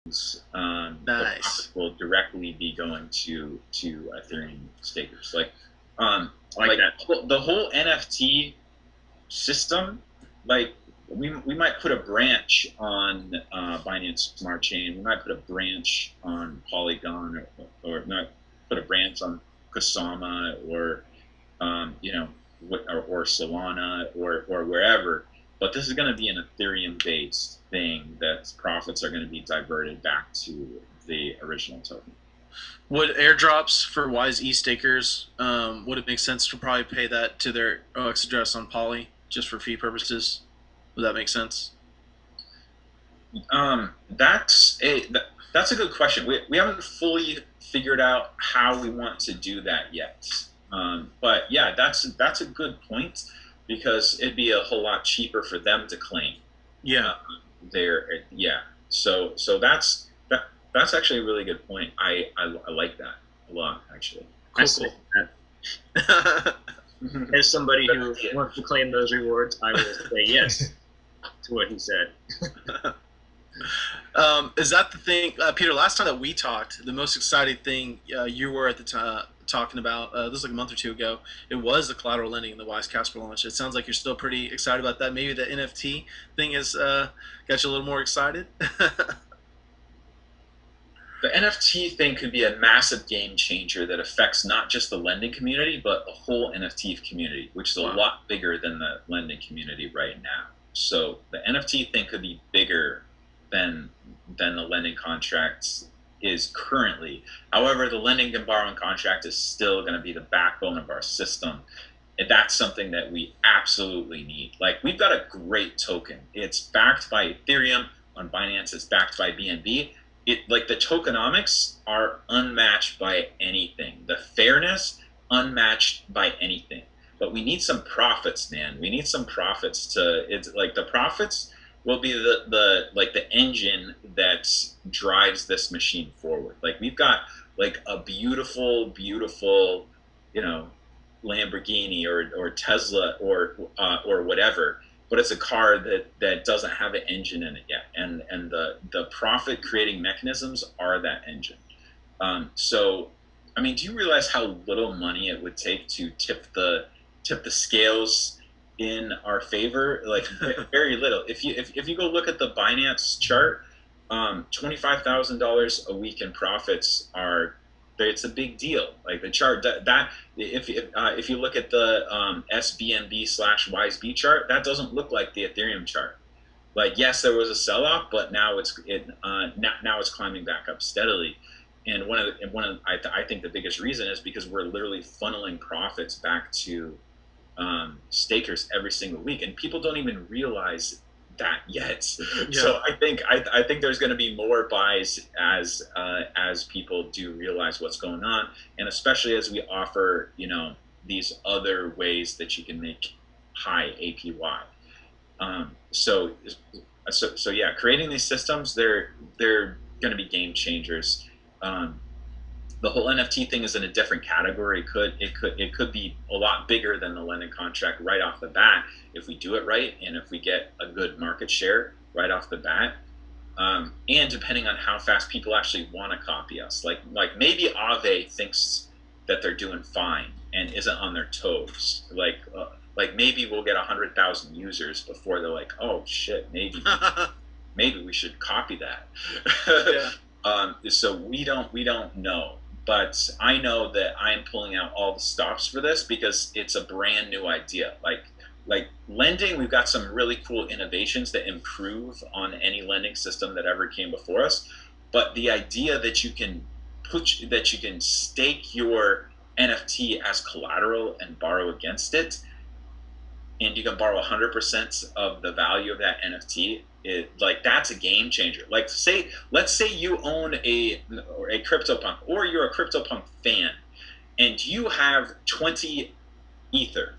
The Nice. profits will directly be going to Ethereum stakers. Like that. The whole NFT system, like we might put a branch on Binance Smart Chain. We might put a branch on Polygon, or not put a branch on Kusama, or or Solana, or wherever. But this is going to be an Ethereum-based thing that profits are going to be diverted back to the original token. Would airdrops for WISE e-stakers, would it make sense to probably pay that to their OX address on Poly just for fee purposes? Would that make sense? That's a good question. We haven't fully figured out how we want to do that yet. But yeah, that's a good point, because it'd be a whole lot cheaper for them to claim. Yeah. Yeah. So that's actually a really good point. I like that a lot, actually. Cool, As somebody who wants to claim those rewards, I will say yes to what he said. Is that the thing, Peter? Last time that we talked, the most exciting thing you were at the time talking about, this was like a month or two ago, it was the collateral lending and the WISE Casper launch. It sounds like you're still pretty excited about that. Maybe the NFT thing has got you a little more excited. The NFT thing could be a massive game changer that affects not just the lending community, but the whole NFT community, which is a lot bigger than the lending community right now. So the NFT thing could be bigger than the lending contracts is currently. However, the lending and borrowing contract is still going to be the backbone of our system. And that's something that we absolutely need. Like, we've got a great token. It's backed by Ethereum on Binance. It's backed by BNB. Like, the tokenomics are unmatched by anything. The fairness, unmatched by anything. But we need some profits, man. We need some profits it's like the profits will be the engine that drives this machine forward. Like, we've got like a beautiful Lamborghini or Tesla or whatever, but it's a car that doesn't have an engine in it yet, and the profit creating mechanisms are that engine. So I mean, do you realize how little money it would take to tip the scales in our favor? Like, very little. If you go look at the Binance chart, $25,000 a week in profits it's a big deal. Like, the chart that if you look at the SBNB/WiseB chart, that doesn't look like the Ethereum chart. Like, yes, there was a sell-off, but now it's climbing back up steadily. And I think the biggest reason is because we're literally funneling profits back to stakers every single week, and people don't even realize that yet. Yeah. So I think there's going to be more buys as people do realize what's going on, and especially as we offer these other ways that you can make high APY. So yeah, creating these systems, they're going to be game changers. The whole NFT thing is in a different category. It could be a lot bigger than the lending contract right off the bat if we do it right, and if we get a good market share right off the bat. And depending on how fast people actually want to copy us, like maybe Aave thinks that they're doing fine and isn't on their toes. Like maybe we'll get 100,000 users before they're like, oh shit, maybe we should copy that. Yeah. So we don't know. But I know that I'm pulling out all the stops for this because it's a brand new idea. Like lending, we've got some really cool innovations that improve on any lending system that ever came before us. But the idea that you can stake your NFT as collateral and borrow against it, and you can borrow 100% of the value of that NFT, that's a game changer. Like, let's say you own a CryptoPunk, or you're a CryptoPunk fan, and you have 20 Ether.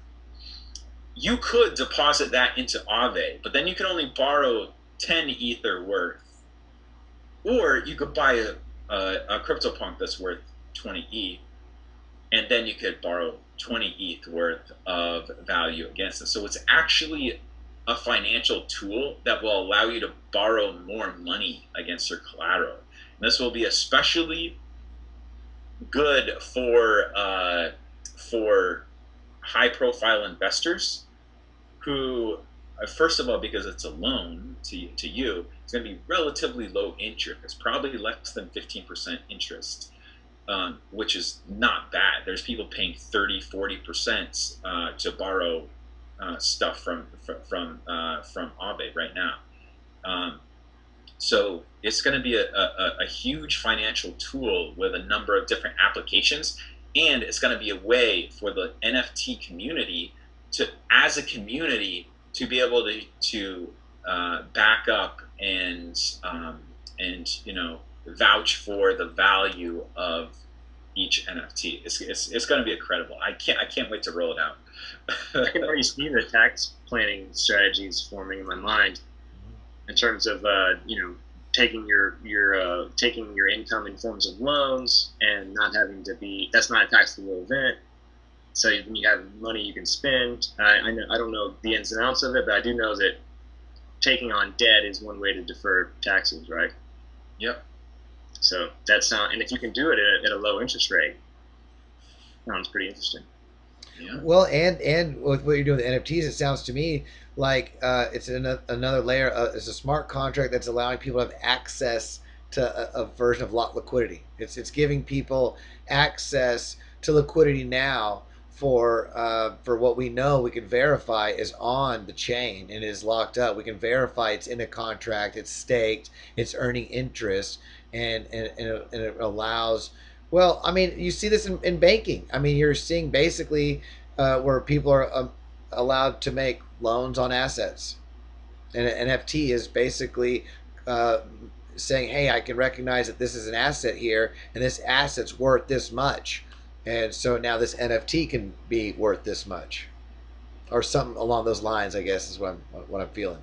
You could deposit that into Aave, but then you can only borrow 10 Ether worth. Or you could buy a CryptoPunk that's worth 20 ETH, and then you could borrow 20 ETH worth of value against it. So it's actually a financial tool that will allow you to borrow more money against your collateral. And this will be especially good for high-profile investors who, first of all, because it's a loan to you, it's going to be relatively low interest, probably less than 15% interest, which is not bad. There's people paying 30-40% to borrow stuff from Aave right now. So it's going to be a huge financial tool with a number of different applications, and it's going to be a way for the NFT community to, as a community, to be able to back up and vouch for the value of each NFT. It's going to be incredible. I can't wait to roll it out. I can already see the tax planning strategies forming in my mind, in terms of taking your income in forms of loans and not having to be, that's not a taxable event. So you have money you can spend. I don't know the ins and outs of it, but I do know that taking on debt is one way to defer taxes, right? Yep. So and if you can do it at a low interest rate, sounds pretty interesting. Yeah. Well, and with what you're doing with NFTs, it sounds to me like it's another layer. It's a smart contract that's allowing people to have access to a version of liquidity. It's giving people access to liquidity now for what we know we can verify is on the chain and is locked up. We can verify it's in a contract, it's staked, it's earning interest, and it allows. Well, I mean, you see this in banking. I mean, you're seeing basically where people are allowed to make loans on assets. And an NFT is basically saying, hey, I can recognize that this is an asset here, and this asset's worth this much. And so now this NFT can be worth this much. Or something along those lines, I guess, is what I'm feeling.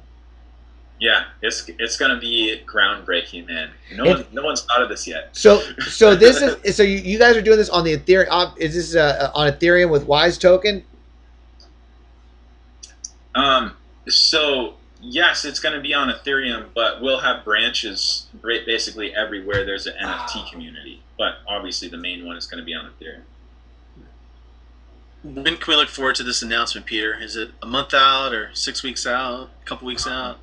Yeah, it's gonna be groundbreaking, man. No one's thought of this yet. So this is you guys are doing this on the Ethereum. Is this on Ethereum with WISE token? So yes, it's gonna be on Ethereum, but we'll have branches basically everywhere there's an NFT community. But obviously, the main one is gonna be on Ethereum. When can we look forward to this announcement, Peter? Is it a month out or 6 weeks out? A couple weeks out?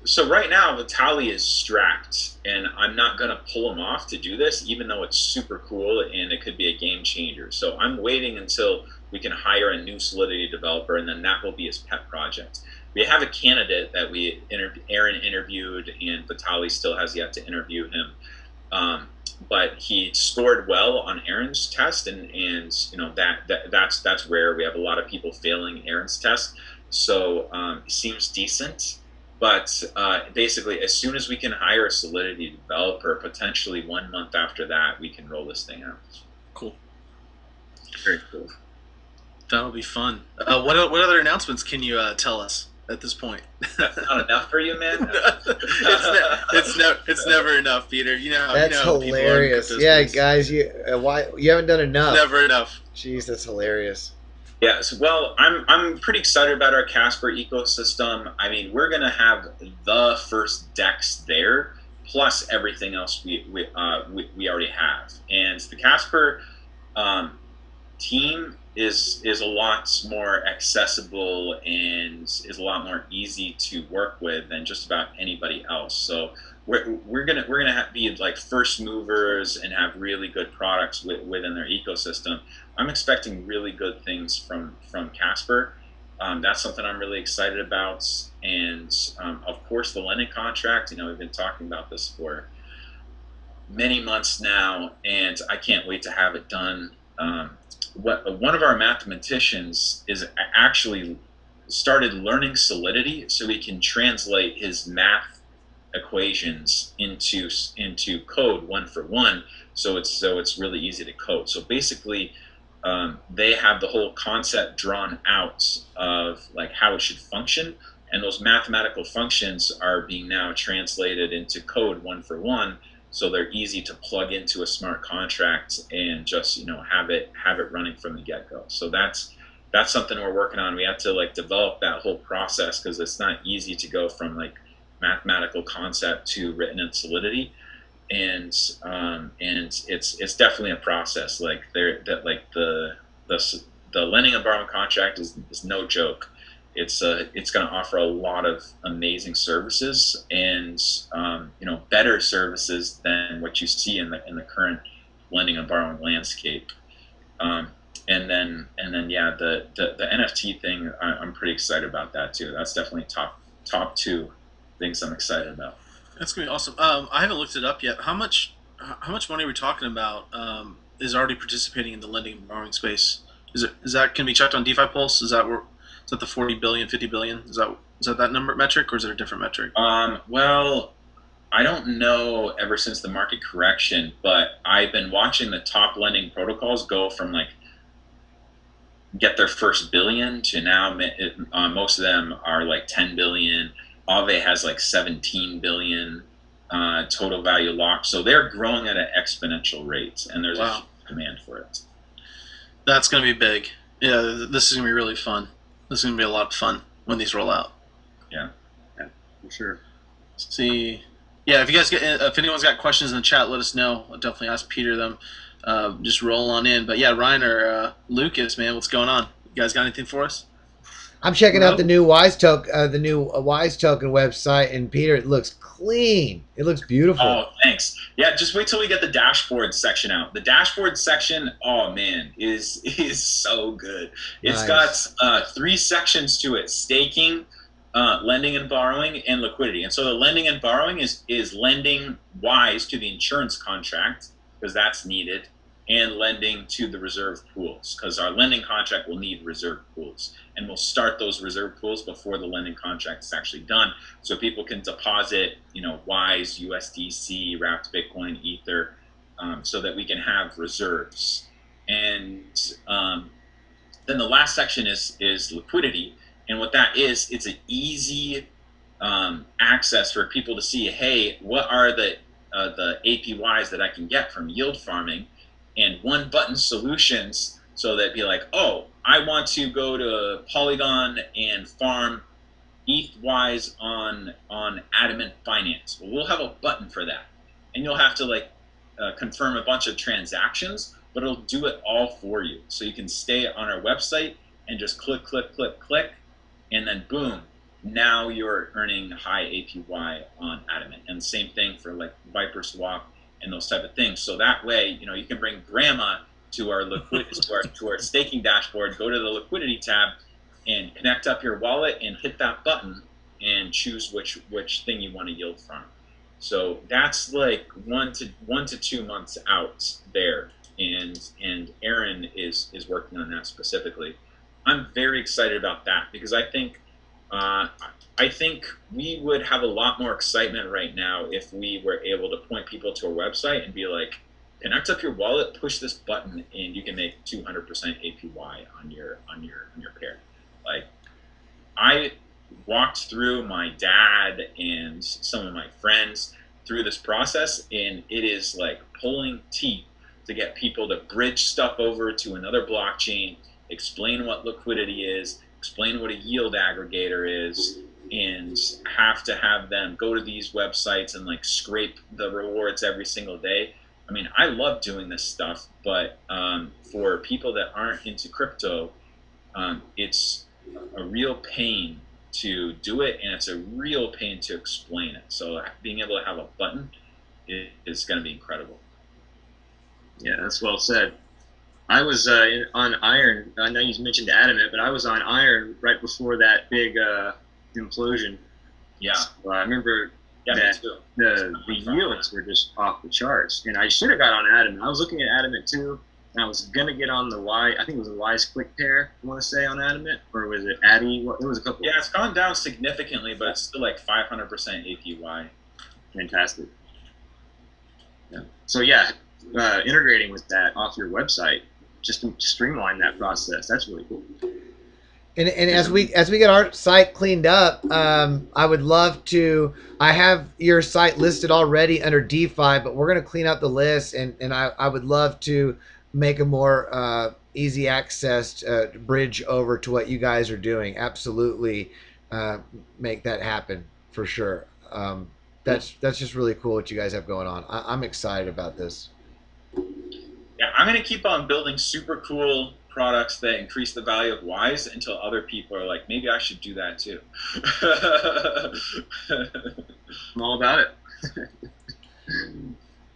So right now, Vitaly is strapped, and I'm not going to pull him off to do this, even though it's super cool and it could be a game changer. So I'm waiting until we can hire a new Solidity developer, and then that will be his pet project. We have a candidate that Aaron interviewed, and Vitaly still has yet to interview him. But he scored well on Aaron's test, and that's rare. We have a lot of people failing Aaron's test, so he seems decent. But basically, as soon as we can hire a Solidity developer, potentially 1 month after that, we can roll this thing out. Cool. Very cool. That'll be fun. What other announcements can you tell us at this point? That's not enough for you, man? It's never enough, Peter. That's hilarious. Yeah, guys, you haven't done enough. Never enough. Jeez, that's hilarious. Yes, well, I'm pretty excited about our Casper ecosystem. I mean, we're gonna have the first DEX there, plus everything else we already have. And the Casper team is a lot more accessible and is a lot more easy to work with than just about anybody else. So we're gonna be like first movers and have really good products within their ecosystem. I'm expecting really good things from Casper. That's something I'm really excited about. And of course, the lending contract. We've been talking about this for many months now, and I can't wait to have it done. One of our mathematicians is actually started learning Solidity so he can translate his math equations into code one for one. So it's really easy to code. So basically, they have the whole concept drawn out of like how it should function, and those mathematical functions are being now translated into code one for one. So they're easy to plug into a smart contract and just have it running from the get-go. So that's that's something we're working on. We have to like develop that whole process because it's not easy to go from like mathematical concept to written in Solidity, and it's definitely a process. Like the lending and borrowing contract is no joke. It's going to offer a lot of amazing services and better services than what you see in the current lending and borrowing landscape. And then yeah, the NFT thing, I'm pretty excited about that too. That's definitely top two things I'm excited about. That's gonna be awesome. I haven't looked it up yet. How much money are we talking about? Is already participating in the lending and borrowing space? Is that can be checked on DeFi Pulse? Is that the 40 billion, 50 billion? Is that number metric, or is it a different metric? Well, I don't know ever since the market correction, but I've been watching the top lending protocols go from like get their first billion to now most of them are like 10 billion. Aave has like 17 billion total value locked. So they're growing at an exponential rate, and there's a huge demand for it. That's going to be big. Yeah, this is going to be really fun. This is going to be a lot of fun when these roll out. Yeah, for sure. Let's see. Yeah, if anyone's got questions in the chat, let us know. I'll definitely ask Peter them. Just roll on in. But yeah, Ryan or Lucas, man, what's going on? You guys got anything for us? I'm checking out the new WISE token, WISE token website, and Peter, it looks clean. It looks beautiful. Oh, thanks. Yeah, just wait till we get the dashboard section out. The dashboard section, oh man, is so good. It's got 3 sections to it: staking, lending and borrowing, and liquidity. And so the lending and borrowing is lending WISE to the insurance contract, because that's needed, and lending to the reserve pools, because our lending contract will need reserve pools, and we'll start those reserve pools before the lending contract is actually done, so people can deposit, WISE, USDC, wrapped Bitcoin, Ether, so that we can have reserves. And then the last section is liquidity, and what that is, it's an easy access for people to see, hey, what are the APYs that I can get from yield farming, and one button solutions, so that be like, oh, I want to go to Polygon and farm ETH-wise on Adamant Finance. Well, we'll have a button for that, and you'll have to confirm a bunch of transactions, but it'll do it all for you. So you can stay on our website and just click, click, click, click, and then boom, now you're earning high APY on Adamant. And same thing for like Viper Swap and those type of things. So that way, you can bring grandma to our to our staking dashboard, go to the liquidity tab, and connect up your wallet and hit that button and choose which thing you want to yield from. So that's like 1 to 2 months out there, and Aaron is working on that specifically. I'm very excited about that, because I think we would have a lot more excitement right now if we were able to point people to a website and be like, connect up your wallet, push this button, and you can make 200% APY on your pair. Like, I walked through my dad and some of my friends through this process, and it is like pulling teeth to get people to bridge stuff over to another blockchain, explain what liquidity is, explain what a yield aggregator is, and have to have them go to these websites and scrape the rewards every single day. I mean, I love doing this stuff, but for people that aren't into crypto, it's a real pain to do it, and it's a real pain to explain it. So being able to have a button is going to be incredible. Yeah, that's well said. I was on Iron. I know you mentioned Adamant, but I was on Iron right before that big implosion. Yeah. So I remember that the yields were just off the charts, and I should have got on Adamant. I was looking at Adamant too, and I was gonna get on the I think it was a WISE Click pair, I want to say, on Adamant, or was it Addy? It was a couple. Yeah, it's gone down significantly, but it's still like 500% APY. Fantastic. Yeah. So yeah, integrating with that off your website, just to streamline that process. That's really cool. And as we get our site cleaned up, I would love to. I have your site listed already under DeFi, but we're going to clean up the list, and I would love to make a more easy access bridge over to what you guys are doing. Absolutely, make that happen for sure. That's just really cool what you guys have going on. I'm excited about this. Yeah, I'm gonna keep on building super cool products that increase the value of Wise until other people are like, maybe I should do that too. I'm all about it.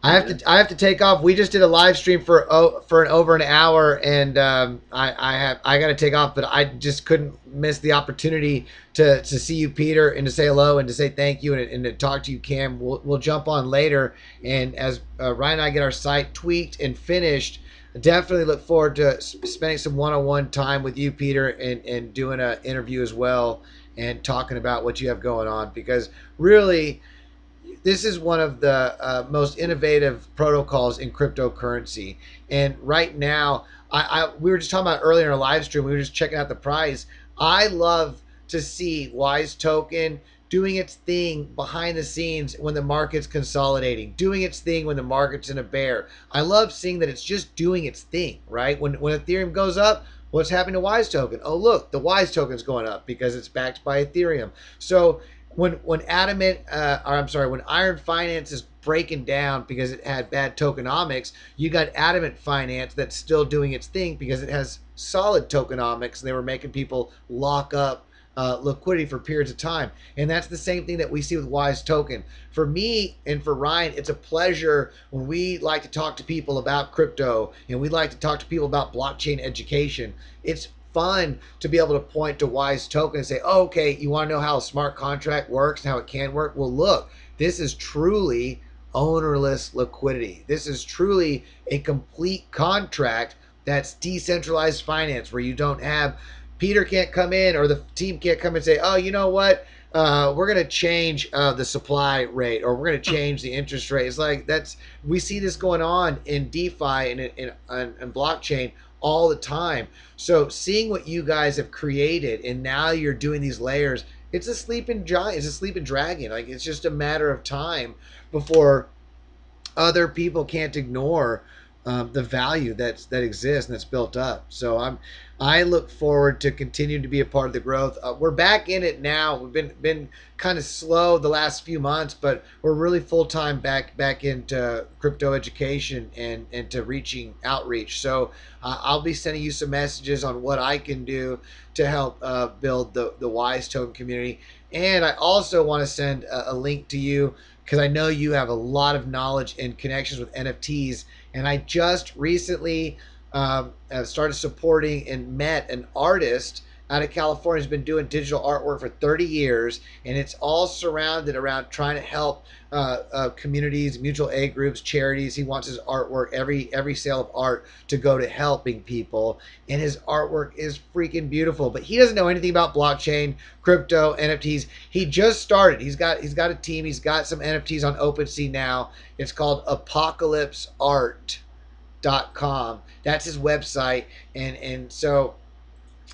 I have to take off. We just did a live stream for over an hour, and I got to take off. But I just couldn't miss the opportunity to see you, Peter, and to say hello and to say thank you and to talk to you, Cam. We'll jump on later, and as Ryan and I get our site tweaked and finished, definitely look forward to spending some one-on-one time with you, Peter, and doing an interview as well and talking about what you have going on, because really, this is one of the most innovative protocols in cryptocurrency. And right now, we were just talking about earlier in our live stream, we were just checking out the price. I love to see Wise Token doing its thing behind the scenes when the market's consolidating, doing its thing when the market's in a bear. I love seeing that it's just doing its thing, right? When Ethereum goes up, what's happening to Wise Token? Oh, look, the Wise Token's going up because it's backed by Ethereum. So when Iron Finance is breaking down because it had bad tokenomics, you got Adamant Finance that's still doing its thing because it has solid tokenomics, and they were making people lock up liquidity for periods of time. And that's the same thing that we see with Wise Token. For me and for Ryan, it's a pleasure when we like to talk to people about crypto and we like to talk to people about blockchain education. It's fun to be able to point to Wise Token and say, oh, okay, you want to know how a smart contract works and how it can work? Well, look, this is truly ownerless liquidity. This is truly a complete contract that's decentralized finance, where you don't have, Peter can't come in or the team can't come and say, oh, you know what? We're going to change the supply rate, or we're going to change the interest rate. It's like, we see this going on in DeFi and in blockchain all the time. So seeing what you guys have created, and now you're doing these layers, it's a sleeping giant, it's a sleeping dragon. Like, it's just a matter of time before other people can't ignore the value that exists and that's built up. So I look forward to continuing to be a part of the growth. We're back in it now. We've been kind of slow the last few months, but we're really full time back into crypto education and to outreach. So I'll be sending you some messages on what I can do to help build the Wise Token community. And I also want to send a link to you, because I know you have a lot of knowledge and connections with NFTs. And I just recently started supporting and met an artist out of California who's been doing digital artwork for 30 years. And it's all surrounded around trying to help communities, mutual aid groups, charities. He wants his artwork, every sale of art, to go to helping people. And his artwork is freaking beautiful. But he doesn't know anything about blockchain, crypto, NFTs. He just started. He's got a team. He's got some NFTs on OpenSea now. It's called apocalypseart.com. That's his website. And so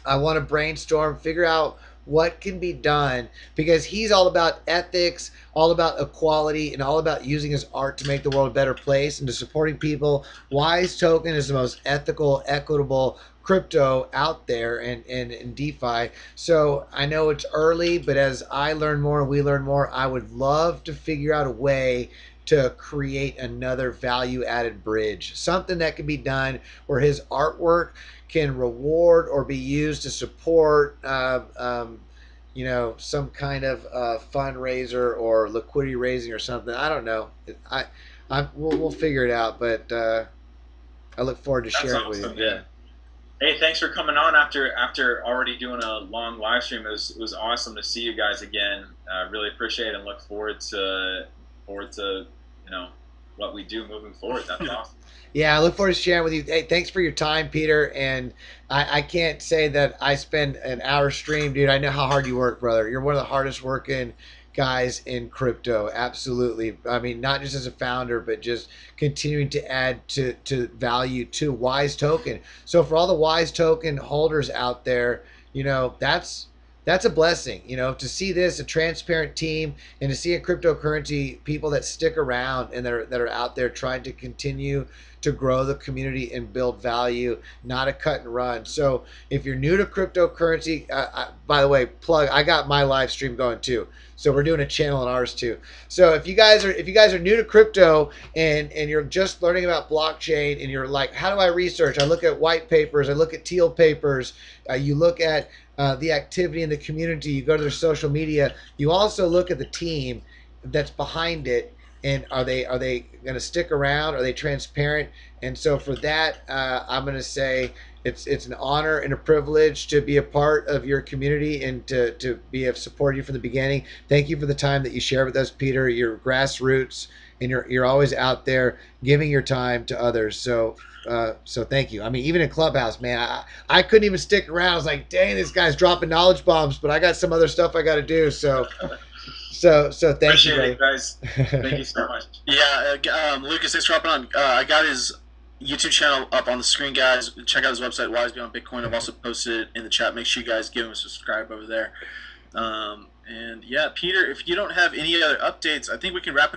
I want to brainstorm, figure out what can be done, because he's all about ethics, all about equality, and all about using his art to make the world a better place and to supporting people. Wise Token is the most ethical, equitable crypto out there and in DeFi. So I know it's early, but as I learn more and we learn more, I would love to figure out a way to create another value-added bridge, something that can be done where his artwork can reward or be used to support, some kind of fundraiser or liquidity raising or something. I don't know. We'll figure it out, but I look forward to sharing it with you. Yeah. Hey, thanks for coming on after already doing a long live stream. It was awesome to see you guys again. Really appreciate it and look forward to what we do moving forward. That's awesome. Yeah, I look forward to sharing with you. Hey, thanks for your time, Peter. And I can't say that I spend an hour stream, dude. I know how hard you work, brother. You're one of the hardest working guys in crypto. Absolutely. I mean, not just as a founder, but just continuing to add to value to Wise Token. So for all the Wise Token holders out there, that's that's a blessing, to see this, a transparent team, and to see a cryptocurrency people that stick around and that are out there trying to continue to grow the community and build value, not a cut and run. So if you're new to cryptocurrency, by the way, I got my live stream going too. So we're doing a channel on ours too. So if you guys are new to crypto and you're just learning about blockchain and you're like, how do I research? I look at white papers, I look at teal papers, you look at the activity in the community, you go to their social media, you also look at the team that's behind it, and are they going to stick around? Are they transparent? And so for that, I'm going to say it's an honor and a privilege to be a part of your community and to be of support you from the beginning. Thank you for the time that you share with us, Peter. You're grassroots, and you're always out there giving your time to others. So thank you. I mean, even in Clubhouse, man, I couldn't even stick around. I was like, dang, this guy's dropping knowledge bombs, but I got some other stuff I got to do. So thank Appreciate you, it, guys. Thank you so much. Yeah, Lucas, thanks for hopping on. I got his YouTube channel up on the screen, guys. Check out his website, Wise Beyond Bitcoin. I've also posted it in the chat. Make sure you guys give him a subscribe over there. And yeah, Peter, if you don't have any other updates, I think we can wrap it